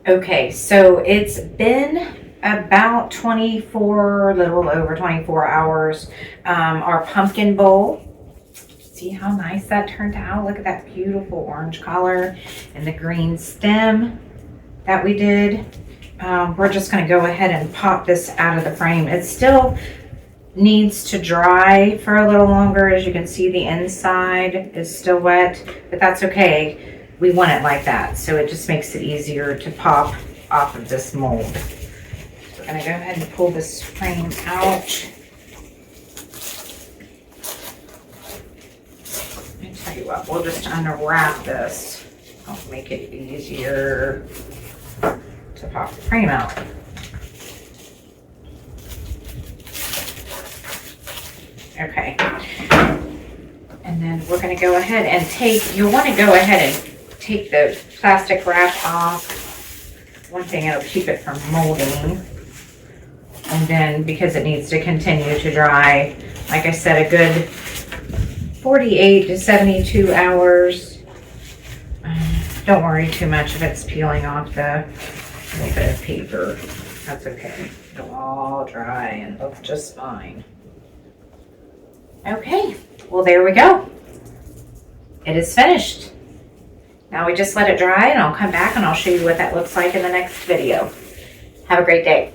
Okay, so it's been about 24, a little over 24 hours. Our pumpkin bowl, see how nice that turned out? Look at that beautiful orange color and the green stem that we did. We're just going to go ahead and pop this out of the frame. It still needs to dry for a little longer. As you can see, the inside is still wet, but that's okay. We want it like that, so it just makes it easier to pop off of this mold. So we're going to go ahead and pull this frame out. Let me tell you what, we'll just unwrap this. I'll make it easier to pop the frame out. Okay. And then we're going to go ahead and you'll want to go ahead and take the plastic wrap off. One thing, it'll keep it from molding. And then because it needs to continue to dry, like I said, a good 48 to 72 hours. Don't worry too much if it's peeling off the little bit of paper. That's okay. It'll all dry and look just fine. Okay, well there we go. It is finished. Now we just let it dry and I'll come back and I'll show you what that looks like in the next video. Have a great day.